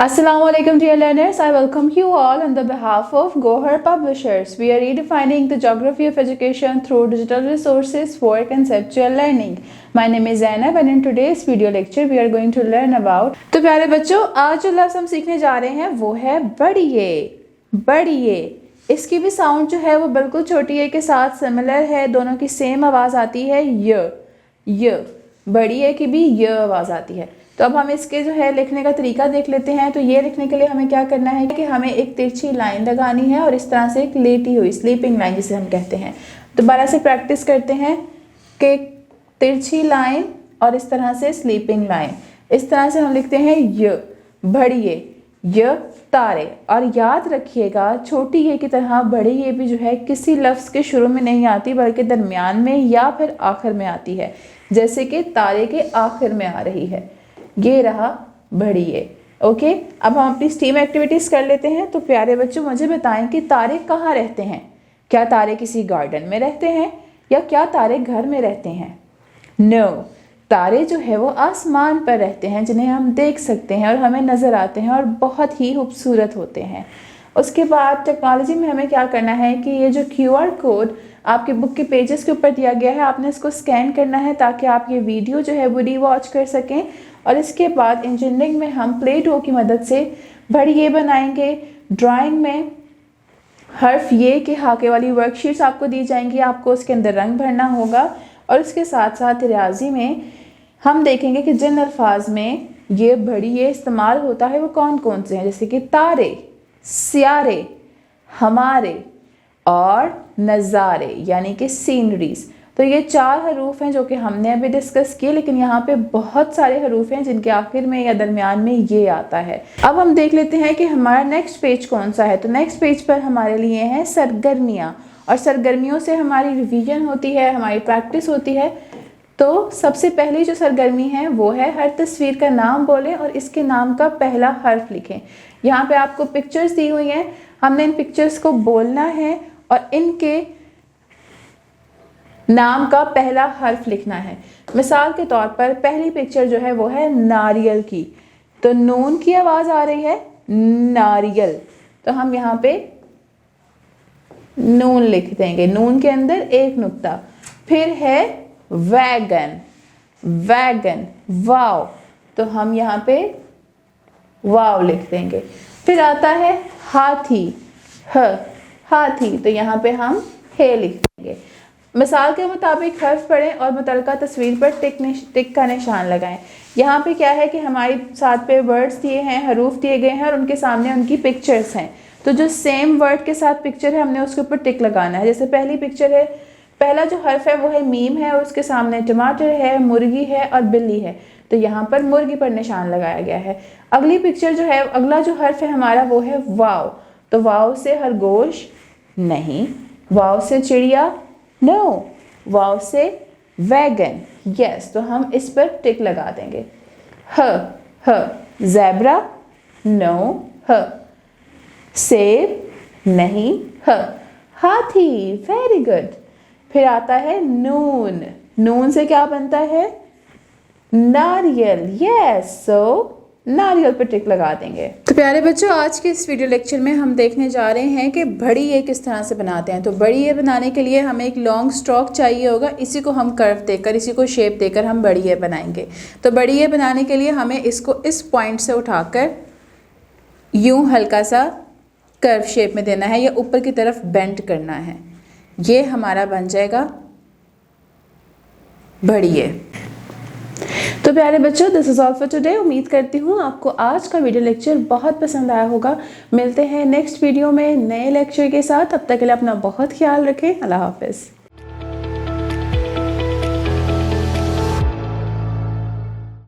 Assalamualaikum dear learners, I welcome you all on the behalf of Gohar Publishers. We are redefining the geography of education through digital resources for conceptual learning. My name is Zainab and in today's video lecture we are going to learn about। तो प्यारे बच्चों, आज जो लफ्ज़ हम सीखने जा रहे हैं वो है बढ़िए। बढ़िए इसकी भी साउंड जो है वो बिल्कुल छोटी ए के साथ सिमिलर है, दोनों की सेम आवाज़ आती है य। बढ़िए की भी य आवाज़ आती है। तो अब हम इसके जो है लिखने का तरीका देख लेते हैं। तो ये लिखने के लिए हमें क्या करना है कि हमें एक तिरछी लाइन लगानी है और इस तरह से एक लेटी हुई स्लीपिंग लाइन जिसे हम कहते हैं। दोबारा से प्रैक्टिस करते हैं कि तिरछी लाइन और इस तरह से स्लीपिंग लाइन, इस तरह से हम लिखते हैं य बढ़िए, य तारे। और याद रखिएगा छोटी ये की तरह बड़ी ये भी जो है किसी लफ्ज़ के शुरू में नहीं आती बल्कि दरमियान में या फिर आखिर में आती है, जैसे कि तारे के आखिर में आ रही है। ये रहा बढ़िए। ओके, अब हम अपनी स्टीम एक्टिविटीज़ कर लेते हैं। तो प्यारे बच्चों मुझे बताएं कि तारे कहाँ रहते हैं? क्या तारे किसी गार्डन में रहते हैं या क्या तारे घर में रहते हैं? नो, तारे जो है वो आसमान पर रहते हैं जिन्हें हम देख सकते हैं और हमें नज़र आते हैं और बहुत ही खूबसूरत होते हैं। उसके बाद टेक्नोलॉजी में हमें क्या करना है कि ये जो QR कोड आपके बुक के पेजेस के ऊपर दिया गया है, आपने इसको स्कैन करना है ताकि आप ये वीडियो जो है वो रीवॉच कर सकें। और इसके बाद इंजीनियरिंग में हम प्ले डो की मदद से बढ़िए बनाएंगे। ड्राइंग में हर्फ ये के हाके वाली वर्कशीट्स आपको दी जाएंगी, आपको उसके अंदर रंग भरना होगा। और इसके साथ साथ रियाजी में हम देखेंगे कि जिन अल्फाज में ये बढ़िए इस्तेमाल होता है वो कौन कौन से हैं, जैसे कि तारे, सियारे, हमारे और नज़ारे यानी कि सीनरीज। तो ये 4 हरूफ हैं जो कि हमने अभी डिस्कस किए, लेकिन यहाँ पे बहुत सारे हरूफ हैं जिनके आखिर में या दरमियान में ये आता है। अब हम देख लेते हैं कि हमारा नेक्स्ट पेज कौन सा है। तो नेक्स्ट पेज पर हमारे लिए हैं सरगर्मियाँ, और सरगर्मियों से हमारी रिवीजन होती है, हमारी प्रैक्टिस होती है। तो सबसे पहली जो सरगर्मी है वो है हर तस्वीर का नाम बोलें और इसके नाम का पहला हर्फ लिखें। यहाँ पे आपको पिक्चर्स दी हुई हैं, हमने इन पिक्चर्स को बोलना है और इनके नाम का पहला हर्फ लिखना है। मिसाल के तौर पर पहली पिक्चर जो है वो है नारियल की, तो नून की आवाज़ आ रही है नारियल, तो हम यहाँ पे नून लिख देंगे, नून के अंदर एक नुक्ता। फिर है वैगन, वैगन वाव, तो हम यहाँ पे वाव लिख देंगे। फिर आता है हाथी, हाथी, तो यहाँ पे हम हे लिख देंगे। मिसाल के मुताबिक हर्फ पढ़ें और मुतलका तस्वीर पर टिक का निशान लगाएं। यहाँ पे क्या है कि हमारी साथ पे वर्ड्स दिए हैं, हरूफ दिए गए हैं और उनके सामने उनकी पिक्चर्स हैं। तो जो सेम वर्ड के साथ पिक्चर है हमने उसके ऊपर टिक लगाना है। जैसे पहली पिक्चर है, पहला जो हर्फ है वो है मीम है और उसके सामने टमाटर है, मुर्गी है और बिल्ली है, तो यहाँ पर मुर्गी पर निशान लगाया गया है। अगली पिक्चर जो है, अगला जो हर्फ है हमारा वो है वाव, तो वाव से खरगोश नहीं, वाव से चिड़िया नो, वाव से वैगन यस, तो हम इस पर टिक लगा देंगे। ह ज़ेब्रा नो, ह सेब नहीं, ह हाथी वेरी गुड। फिर आता है नून, नून से क्या बनता है नारियल यस, सो नारियल पर टिक लगा देंगे। तो प्यारे बच्चों आज के इस वीडियो लेक्चर में हम देखने जा रहे हैं कि बड़ी ए किस तरह से बनाते हैं। तो बड़ी ए बनाने के लिए हमें एक लॉन्ग स्ट्रोक चाहिए होगा, इसी को हम कर्व देकर, इसी को शेप देकर हम बड़ी ए बनाएंगे। तो बड़ी ए बनाने के लिए हमें इसको इस पॉइंट से उठाकर यूं हल्का सा कर्व शेप में देना है या ऊपर की तरफ बेंड करना है, ये हमारा बन जाएगा बड़ी ए। तो प्यारे बच्चों this is all for today. उम्मीद करती हूँ आपको आज का वीडियो लेक्चर बहुत पसंद आया होगा। मिलते हैं नेक्स्ट वीडियो में नए लेक्चर के साथ, तब तक के लिए अपना बहुत ख्याल रखें। अल्लाह हाफिज़।